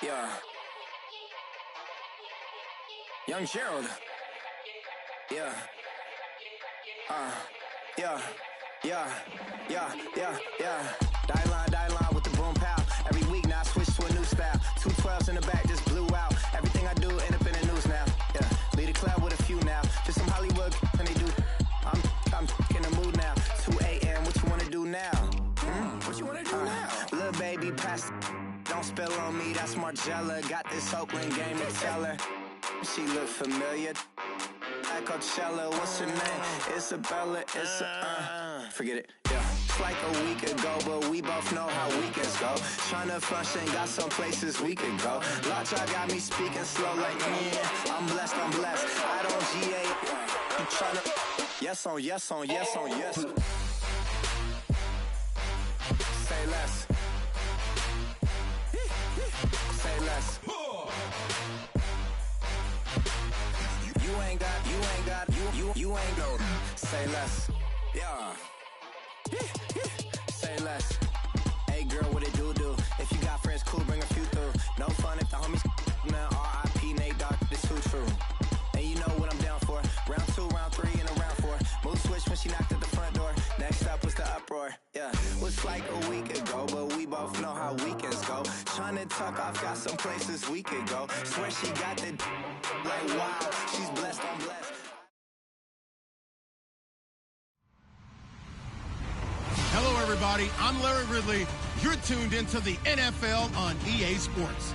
Yeah. Young Gerald. Yeah. Yeah. Die line with the boom pow. Every week now I switch to a new style. 212s in the back just blew out. Everything I do end up in the news now. Yeah. Lead a club with a few now. Just some Hollywood and they do. I'm in the mood now. 2 a.m. What you wanna do now? What you wanna do now? Little baby, pass. Don't spill on me. That's Margella. Got this Oakland game to tell her. She look familiar. At Coachella, what's her name? Isabella. Forget it. Yeah. It's like a week ago, but we both know how weekends go. Tryna function, got some places we could go. Lot y'all got me speaking slow like, yeah, I'm blessed. I don't GA. You tryna yes on yes. Say less. Say less. You ain't go. Say less. Yeah. Say less. Hey girl, what it do? If you got friends, cool, bring a few through. No fun if the homies man. R.I.P. Nate Dogg, this too true. And you know what I'm down for. Round 2, round 3, and a round 4. Mood switch when she knocked at the front door. Next up was the uproar. Yeah, was like a week ago, but we both know how weekends go. Tryna tuck off, got some places we could go. Swear she got the like wow, she's blessed, I'm blessed. Hello, everybody. I'm Larry Ridley. You're tuned into the NFL on EA Sports.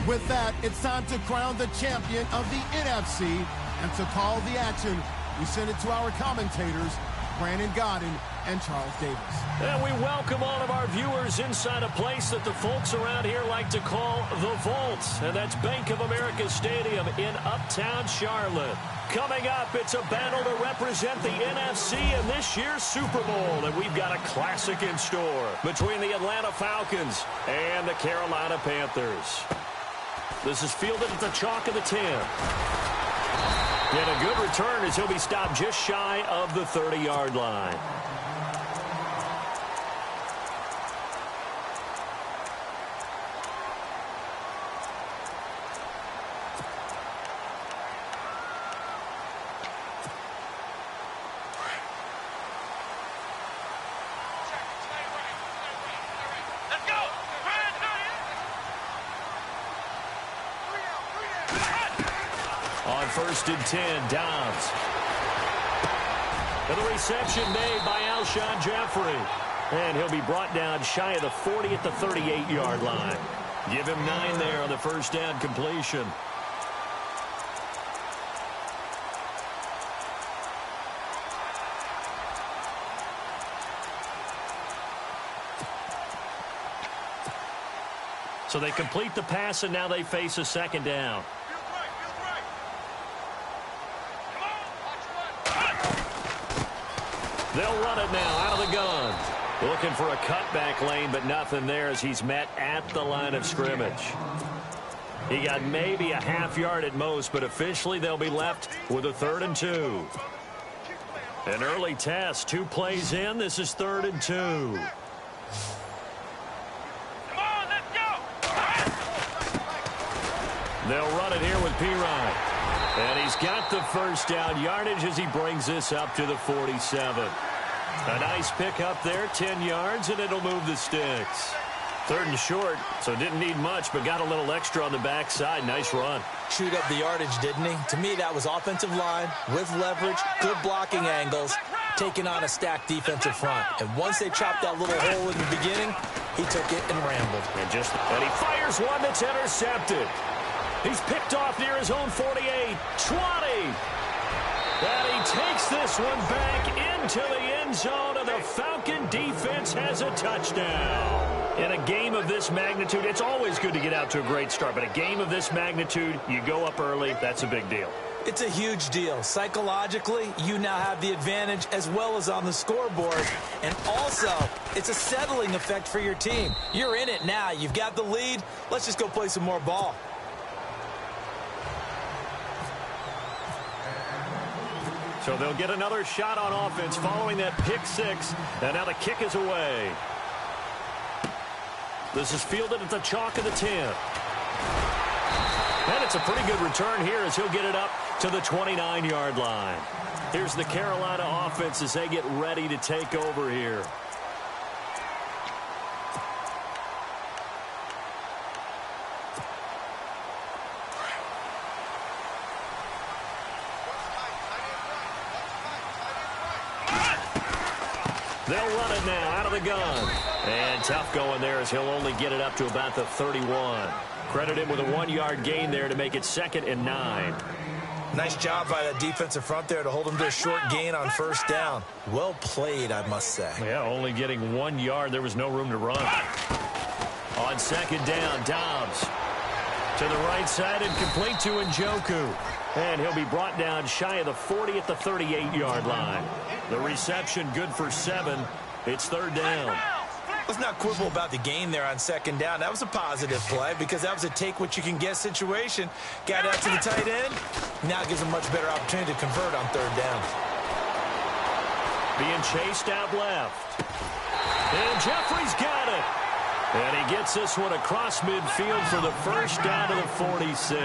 With that, it's time to crown the champion of the NFC. And to call the action, we send it to our commentators, Brandon Godden and Charles Davis. And we welcome all of our viewers inside a place that the folks around here like to call the Vault. And that's Bank of America Stadium in Uptown Charlotte. Coming up, it's a battle to represent the NFC in this year's Super Bowl. And we've got a classic in store between the Atlanta Falcons and the Carolina Panthers. This is fielded at the chalk of the 10. And a good return as he'll be stopped just shy of the 30-yard line. On 1st and 10, Downs. And the reception made by Alshon Jeffrey. And he'll be brought down shy of the 40 at the 38-yard line. Give him 9 there on the first down completion. So they complete the pass, and now they face a second down. They'll run it now out of the gun. Looking for a cutback lane, but nothing there as he's met at the line of scrimmage. He got maybe a half yard at most, but officially they'll be left with a 3rd and 2. An early test, 2 plays in. This is 3rd and 2. Come on, let's go! They'll run it here with Pirine. And he's got the first down yardage as he brings this up to the 47. A nice pick up there, 10 yards, and it'll move the sticks. 3rd and short, so didn't need much, but got a little extra on the backside. Nice run. Chewed up the yardage, didn't he? To me, that was offensive line with leverage, good blocking angles, taking on a stacked defensive front. And once they chopped that little hole in the beginning, he took it and rambled. And he fires one that's intercepted. He's picked off near his own 48, 20. And he takes this one back into the end zone, and the Falcon defense has a touchdown. In a game of this magnitude, it's always good to get out to a great start, but a game of this magnitude, you go up early, that's a big deal. It's a huge deal. Psychologically, you now have the advantage as well as on the scoreboard. And also, it's a settling effect for your team. You're in it now. You've got the lead. Let's just go play some more ball. So they'll get another shot on offense following that pick 6. And now the kick is away. This is fielded at the chalk of the 10. And it's a pretty good return here as he'll get it up to the 29-yard line. Here's the Carolina offense as they get ready to take over here. They'll run it now out of the gun. And tough going there as he'll only get it up to about the 31. Credit him with a 1-yard gain there to make it 2nd and 9. Nice job by that defensive front there to hold him to a short gain on first down. Well played, I must say. Yeah, only getting 1 yard. There was no room to run. On 2nd down, Dobbs to the right side and complete to Njoku. And he'll be brought down shy of the 40 at the 38-yard line. The reception good for 7. It's 3rd down. Let's not quibble about the gain there on 2nd down. That was a positive play because that was a take-what-you-can-get situation. Got out to the tight end. Now gives him much better opportunity to convert on 3rd down. Being chased out left. And Jeffrey's got it. And he gets this one across midfield for the first down to the 46.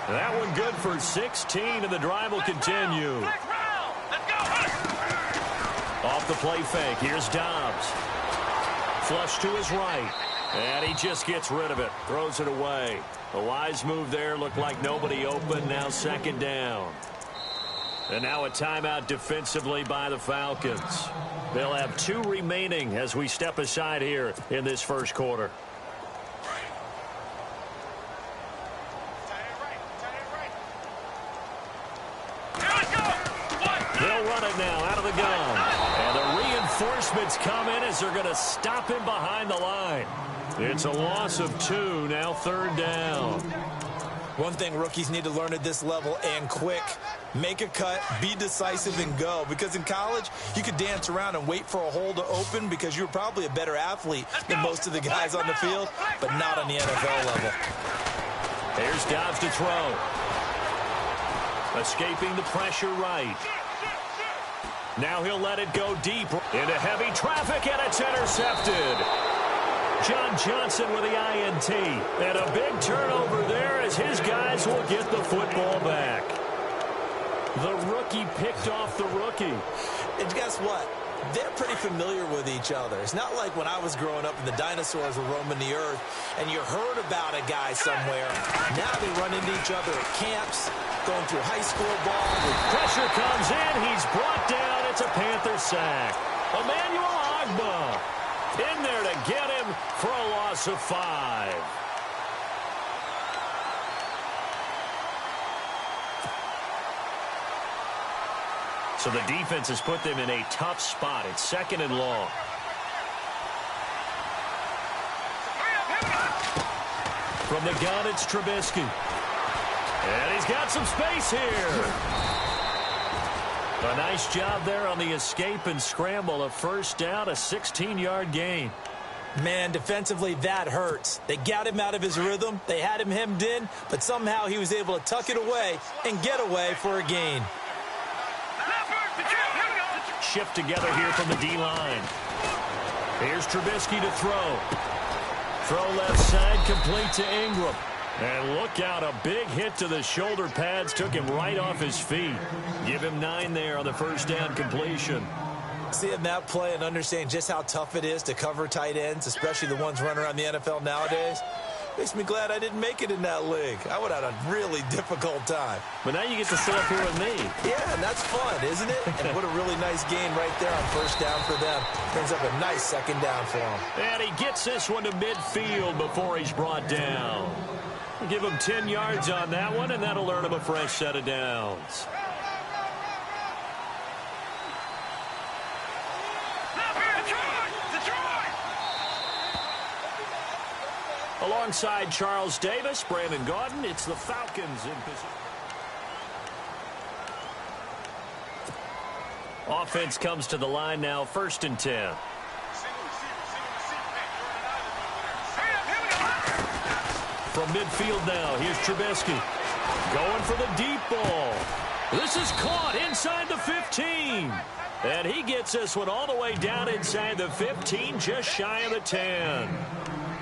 That one good for 16, and the drive will continue. Off the play fake, here's Dobbs. Flush to his right, and he just gets rid of it, throws it away. A wise move there, looked like nobody open, now 2nd down. And now a timeout defensively by the Falcons. They'll have 2 remaining as we step aside here in this first quarter. They'll run it now out of the gun. And the reinforcements come in as they're going to stop him behind the line. It's a loss of 2, now 3rd down. One thing rookies need to learn at this level and quick. Make a cut, be decisive, and go. Because in college, you could dance around and wait for a hole to open because you're probably a better athlete than most of the guys on the field, but not on the NFL level. Here's Dobbs to throw. Escaping the pressure right. Now he'll let it go deep into heavy traffic, and it's intercepted. John Johnson with the INT. And a big turnover there as his guys will get the football back. The rookie picked off the rookie. And guess what? They're pretty familiar with each other. It's not like when I was growing up and the dinosaurs were roaming the earth and you heard about a guy somewhere. Now they run into each other at camps, going through high school ball. Pressure comes in. He's brought down. It's a Panther sack. Emmanuel Ogbah in there to get him for a loss of 5. So the defense has put them in a tough spot. It's 2nd and long. From the gun, it's Trubisky. And he's got some space here. A nice job there on the escape and scramble. A first down, a 16-yard gain. Man, defensively, that hurts. They got him out of his rhythm. They had him hemmed in, but somehow he was able to tuck it away and get away for a gain. Shift together here from the D-line. Here's Trubisky to throw. Throw left side, complete to Ingram. And look out, a big hit to the shoulder pads took him right off his feet. Give him 9 there on the first down completion. Seeing that play and understanding just how tough it is to cover tight ends, especially the ones running around the NFL nowadays, makes me glad I didn't make it in that league. I would have had a really difficult time. But now you get to sit up here with me. Yeah, and that's fun, isn't it? And what a really nice game right there on first down for them. Brings up a nice 2nd down for him. And he gets this one to midfield before he's brought down. Give him 10 yards on that one, and that'll earn him a fresh set of downs. Alongside Charles Davis, Brandon Gaudin, it's the Falcons in position. Offense comes to the line now, 1st and 10. From midfield now, here's Trubisky. Going for the deep ball. This is caught inside the 15. And he gets this one all the way down inside the 15, just shy of the 10.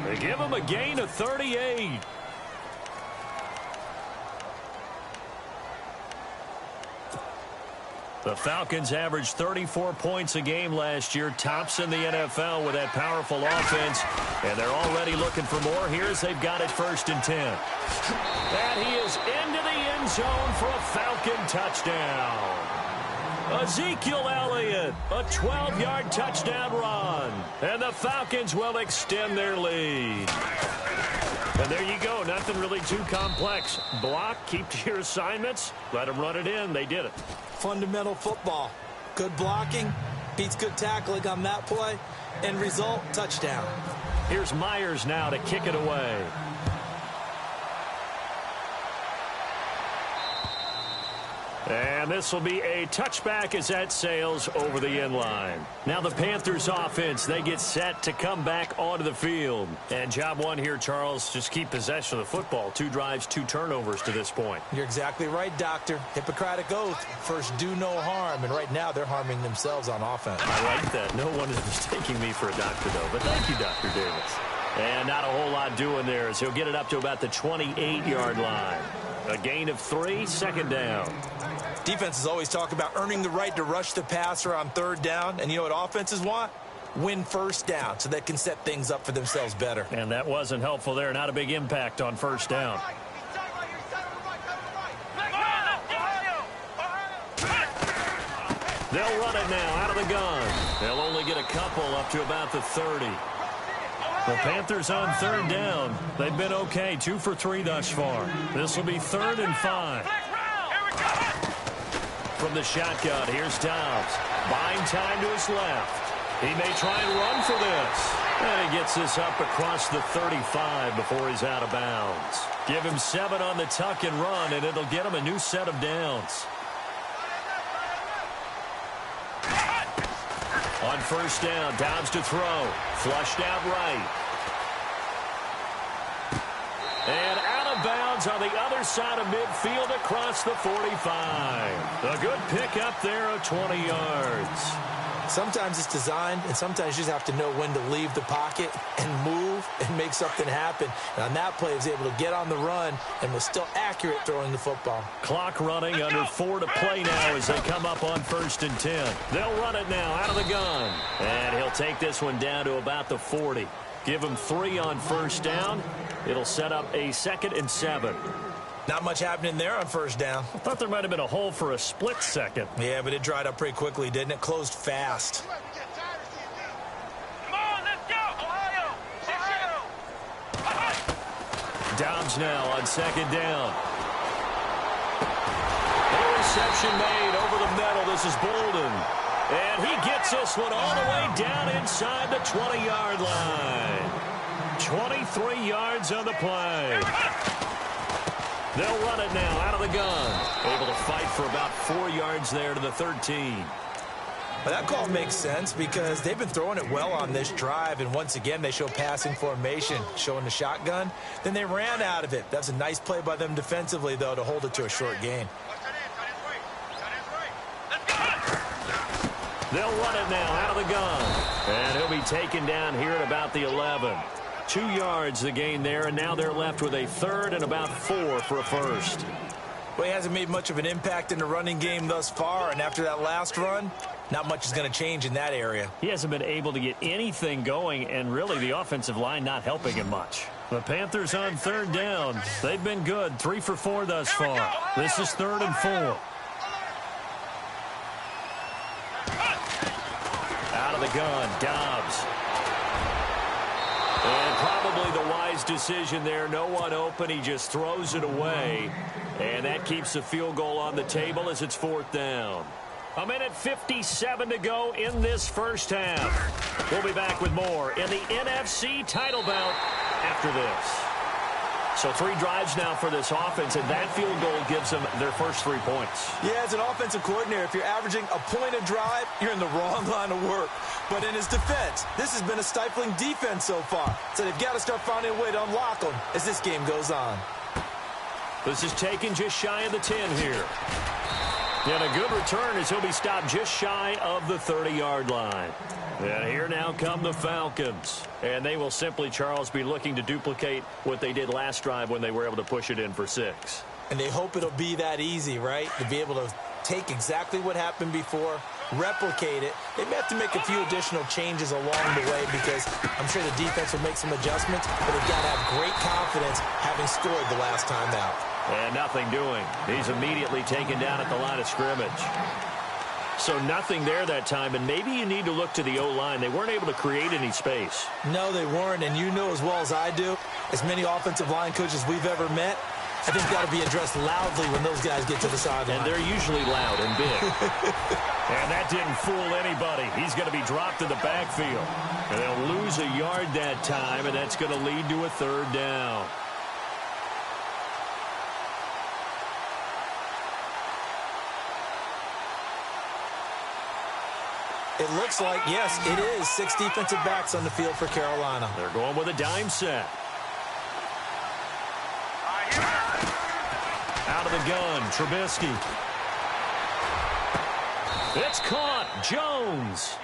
They give him a gain of 38. The Falcons averaged 34 points a game last year, tops in the NFL with that powerful offense, and they're already looking for more. Here's they've got it 1st and 10. And he is into the end zone for a Falcon touchdown. Ezekiel Elliott, a 12-yard touchdown run, and the Falcons will extend their lead. And there you go, nothing really too complex. Block, keep to your assignments, let them run it in. They did it. Fundamental football. Good blocking, beats good tackling on that play, end result, touchdown. Here's Myers now to kick it away. And this will be a touchback as that sails over the end line. Now the Panthers offense, they get set to come back onto the field. And job one here, Charles, just keep possession of the football. 2 drives, 2 turnovers to this point. You're exactly right, Doctor. Hippocratic oath. First, do no harm. And right now, they're harming themselves on offense. I like that. No one is mistaking me for a doctor, though. But thank you, Dr. Davis. And not a whole lot doing there, as he'll get it up to about the 28-yard line. A gain of 3, 2nd down. Defenses always talk about earning the right to rush the passer on 3rd down. And you know what offenses want? Win 1st down so they can set things up for themselves better. And that wasn't helpful there. Not a big impact on 1st down. They'll run it now out of the gun. They'll only get a couple up to about the 30. The Panthers on 3rd down. They've been okay, 2 for 3 thus far. This will be 3rd and 5. From the shotgun, here's Dobbs. Buying time to his left. He may try and run for this. And he gets this up across the 35 before he's out of bounds. Give him 7 on the tuck and run, and it'll get him a new set of downs. On 1st down, Dobbs to throw. Flushed out right. And out of bounds on the other side of midfield across the 45. A good pickup there of 20 yards. Sometimes it's designed, and sometimes you just have to know when to leave the pocket and move and make something happen. And on that play, he was able to get on the run and was still accurate throwing the football. Clock running, under 4 to play now as they come up on 1st and 10. They'll run it now out of the gun. And he'll take this one down to about the 40. Give him 3 on 1st down. It'll set up a 2nd and 7. Not much happening there on 1st down. I thought there might have been a hole for a split second. Yeah, but it dried up pretty quickly, didn't it? Closed fast. Come on, let's go! Ohio! Dobbs now on 2nd down. Interception made over the middle. This is Bolden. And he gets this one all the way down inside the 20-yard line. 23 yards on the play. They'll run it now out of the gun. Able to fight for about 4 yards there to the 13. Well, that call makes sense because they've been throwing it well on this drive, and once again they show passing formation, showing the shotgun. Then they ran out of it. That's a nice play by them defensively, though, to hold it to a short gain. They'll run it now out of the gun. And he'll be taken down here at about the 11. 2 yards the gain there, and now they're left with a 3rd and about 4 for a 1st. Well, he hasn't made much of an impact in the running game thus far, and after that last run, not much is going to change in that area. He hasn't been able to get anything going, and really the offensive line not helping him much. The Panthers on 3rd down. They've been good, 3 for 4 thus far. This is 3rd and 4. Out of the gun, Dobbs. And probably the wise decision there. No one open. He just throws it away. And that keeps the field goal on the table as it's 4th down. 1:57 to go in this first half. We'll be back with more in the NFC title bout after this. So 3 drives now for this offense, and that field goal gives them their first 3 points. Yeah, as an offensive coordinator, if you're averaging a point a drive, you're in the wrong line of work. But in his defense, this has been a stifling defense so far. So they've got to start finding a way to unlock them as this game goes on. This is taken just shy of the 10 here. And a good return as he'll be stopped just shy of the 30-yard line. And here now come the Falcons. And they will simply, Charles, be looking to duplicate what they did last drive when they were able to push it in for 6. And they hope it'll be that easy, right? To be able to take exactly what happened before, replicate it. They may have to make a few additional changes along the way because I'm sure the defense will make some adjustments, but they've got to have great confidence having scored the last time out. And nothing doing. He's immediately taken down at the line of scrimmage. So nothing there that time, and maybe you need to look to the O-line. They weren't able to create any space. No, they weren't, and you know as well as I do, as many offensive line coaches we've ever met, I think got to be addressed loudly when those guys get to the sideline. And they're usually loud and big. And that didn't fool anybody. He's going to be dropped in the backfield. And they'll lose a yard that time, and that's going to lead to a 3rd down. It looks like, yes, it is 6 defensive backs on the field for Carolina. They're going with a dime set. Out of the gun, Trubisky. It's caught. Jones.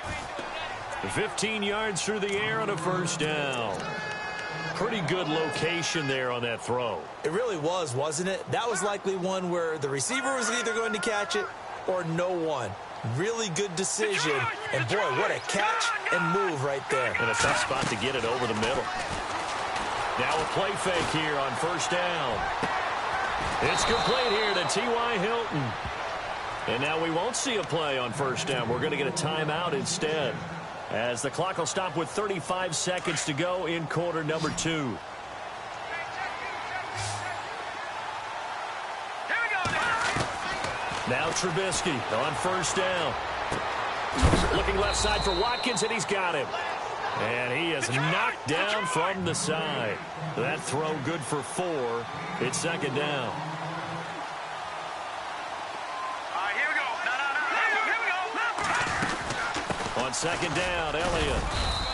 15 yards through the air on a 1st down. Pretty good location there on that throw. It really was, wasn't it? That was likely one where the receiver was either going to catch it or no one. Really good decision. And, boy, what a catch and move right there. And a tough spot to get it over the middle. Now a play fake here on 1st down. It's complete here to T.Y. Hilton. And now we won't see a play on 1st down. We're going to get a timeout instead, as the clock will stop with 35 seconds to go in quarter number 2. Now Trubisky on 1st down. Looking left side for Watkins, and he's got him. And he is knocked down from the side. That throw good for 4. It's 2nd down. Here we go. On 2nd down, Elliott.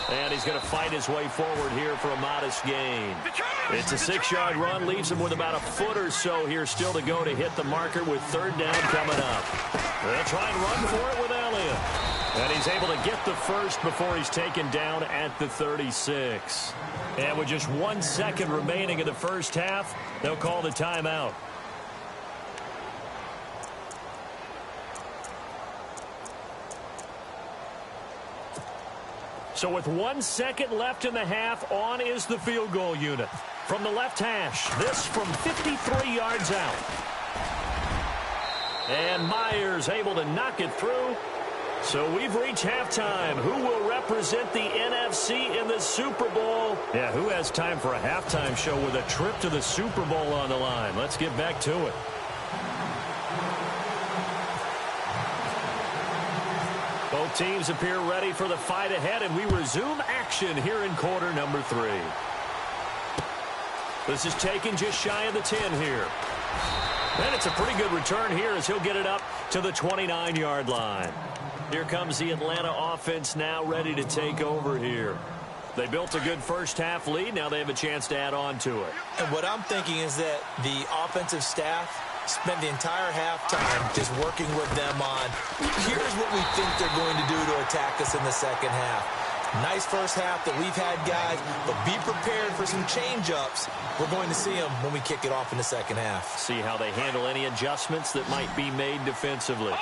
And he's going to fight his way forward here for a modest gain. It's a 6-yard run, leaves him with about a foot or so here still to go to hit the marker with 3rd down coming up. They'll try and run for it with Elliott. And he's able to get the first before he's taken down at the 36. And with just 1 second remaining in the 1st half, they'll call the timeout. So with 1 second left in the half, on is the field goal unit. From the left hash, this from 53 yards out. And Myers able to knock it through. So we've reached halftime. Who will represent the NFC in the Super Bowl? Yeah, who has time for a halftime show with a trip to the Super Bowl on the line? Let's get back to it. Both teams appear ready for the fight ahead, and we resume action here in quarter number 3. This is taken just shy of the 10 here. And it's a pretty good return here as he'll get it up to the 29-yard line. Here comes the Atlanta offense now ready to take over here. They built a good 1st half lead. Now they have a chance to add on to it. And what I'm thinking is that the offensive staff spent the entire halftime just working with them on, here's what we think they're going to do to attack us in the 2nd half. Nice 1st half that we've had, guys, but be prepared for some change-ups. We're going to see them when we kick it off in the 2nd half. See how they handle any adjustments that might be made defensively.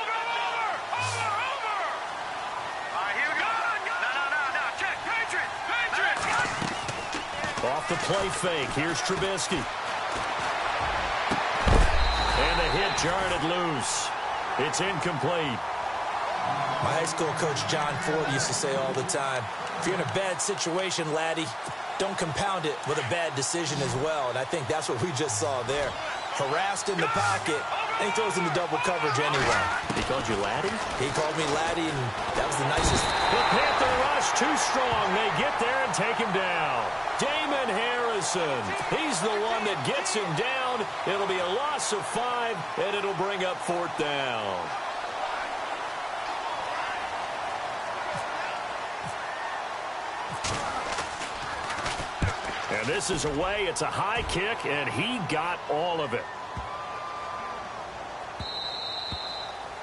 Off the play fake, here's Trubisky. And the hit jarred it loose. It's incomplete. My high school coach, John Ford, used to say all the time, if you're in a bad situation, laddie, don't compound it with a bad decision as well. And I think that's what we just saw there. Harassed in the pocket, and he throws into double coverage anyway. He called you laddie? He called me laddie, and that was the nicest. The Panther rush too strong. They get there and take him down. Damon Harrison. He's the one that gets him down. It'll be a loss of 5, and it'll bring up 4th down. And this is away. It's a high kick, and he got all of it.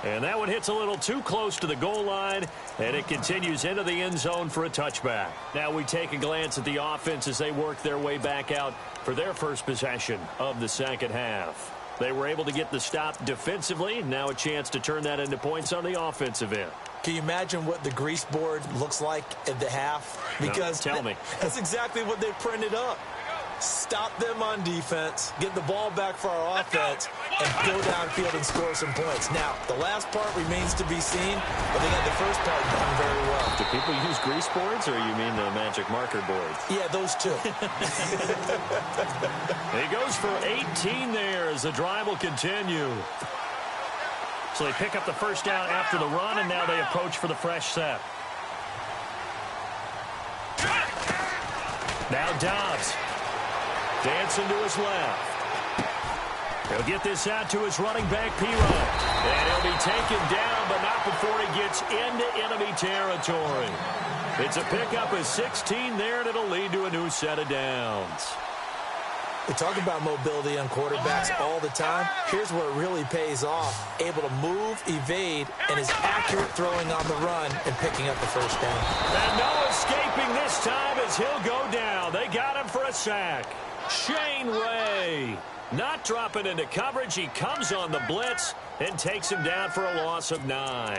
And that one hits a little too close to the goal line, and it continues into the end zone for a touchback. Now we take a glance at the offense as they work their way back out for their first possession of the second half. They were able to get the stop defensively. Now a chance to turn that into points on the offensive end. Can you imagine what the grease board looks like at the half? Because no, tell me. That's exactly what they printed up. Stop them on defense, get the ball back for our offense, and go downfield and score some points. Now, the last part remains to be seen, but they got the first part done very well. Do people use grease boards, or you mean the magic marker boards? Yeah, those two. He goes for 18 there as the drive will continue. So they pick up the first down after the run, and now they approach for the fresh set. Now Dobbs. Dancing to his left. He'll get this out to his running back, P-Rod. And he'll be taken down, but not before he gets into enemy territory. It's a pickup of 16 there, and it'll lead to a new set of downs. We talk about mobility on quarterbacks all the time. Here's where it really pays off. Able to move, evade, and is accurate throwing on the run and picking up the first down. And no escaping this time as he'll go down. They got him for a sack. Shane Ray not dropping into coverage. He comes on the blitz and takes him down for a loss of 9.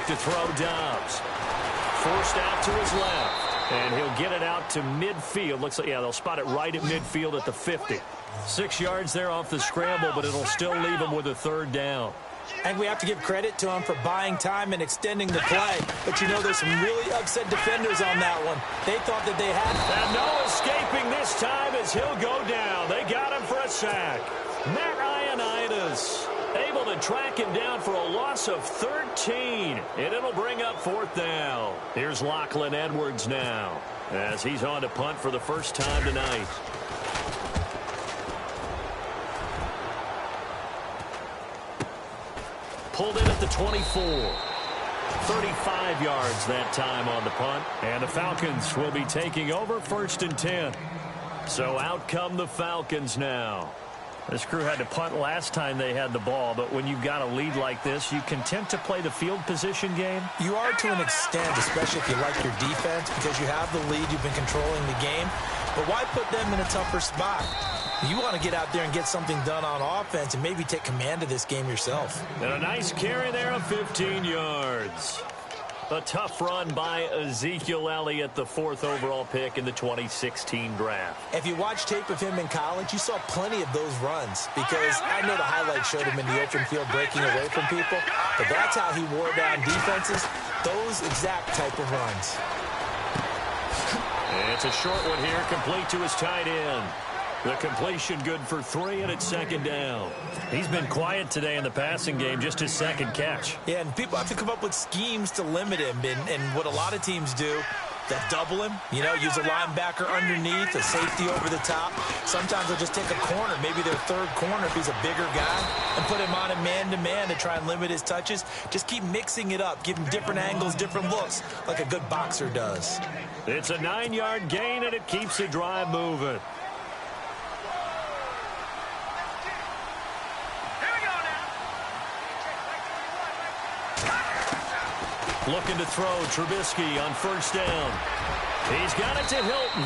To throw Dobbs. Forced out to his left. And he'll get it out to midfield. Looks like, yeah, they'll spot it right at midfield at the 50. 6 yards there off the scramble, but it'll still leave him with a third down. And we have to give credit to him for buying time and extending the play. But, you know, there's some really upset defenders on that one. They thought that they had it. And no escaping this time as he'll go down. They got him for a sack. Matt Ioannidis able to track him down for a loss of 13. And it'll bring up fourth down. Here's Lachlan Edwards now as he's on to punt for the first time tonight. Pulled in at the 24. 35 yards that time on the punt. And the Falcons will be taking over 1st and 10. So out come the Falcons now. This crew had to punt last time they had the ball, but when you've got a lead like this, you content to play the field position game? You are to an extent, especially if you like your defense, because you have the lead, you've been controlling the game. But why put them in a tougher spot? You want to get out there and get something done on offense and maybe take command of this game yourself. And a nice carry there of 15 yards. A tough run by Ezekiel Elliott, the 4th overall pick in the 2016 draft. If you watch tape of him in college, you saw plenty of those runs because I know the highlights showed him in the open field breaking away from people, but that's how he wore down defenses, those exact type of runs. And it's a short one here, complete to his tight end. The completion good for 3, and it's 2nd down. He's been quiet today in the passing game, just his 2nd catch. Yeah, and people have to come up with schemes to limit him, and what a lot of teams do, they'll double him, you know, use a linebacker underneath, a safety over the top. Sometimes they'll just take a corner, maybe their 3rd corner if he's a bigger guy, and put him on a man-to-man to try and limit his touches. Just keep mixing it up, give him different angles, different looks, like a good boxer does. It's a 9-yard gain, and it keeps the drive moving. Looking to throw Trubisky on 1st down. He's got it to Hilton.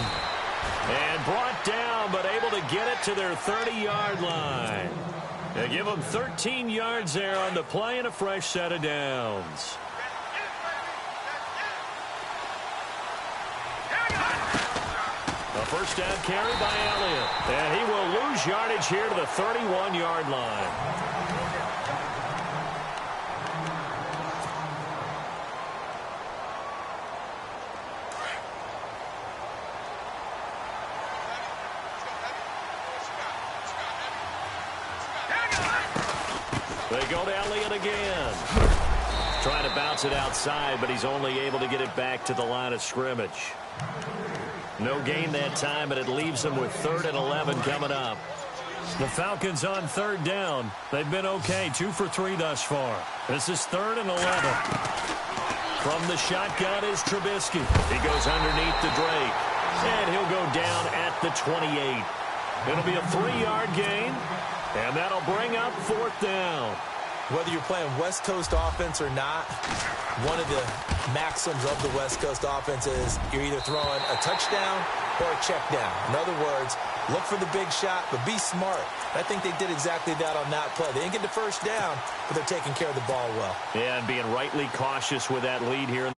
And brought down, but able to get it to their 30-yard line. They give them 13 yards there on the play and a fresh set of downs. A 1st down carry by Elliott. And he will lose yardage here to the 31-yard line. They go to Elliott again. Trying to bounce it outside, but he's only able to get it back to the line of scrimmage. No gain that time, but it leaves them with 3rd and 11 coming up. The Falcons on 3rd down. They've been okay, 2 for 3 thus far. This is 3rd and 11. From the shotgun is Trubisky. He goes underneath to Drake, and he'll go down at the 28. It'll be a 3-yard gain, and that'll bring up 4th down. Whether you're playing West Coast offense or not, one of the maxims of the West Coast offense is you're either throwing a touchdown or a check down. In other words, look for the big shot, but be smart. I think they did exactly that on that play. They didn't get the first down, but they're taking care of the ball well. Yeah, and being rightly cautious with that lead here.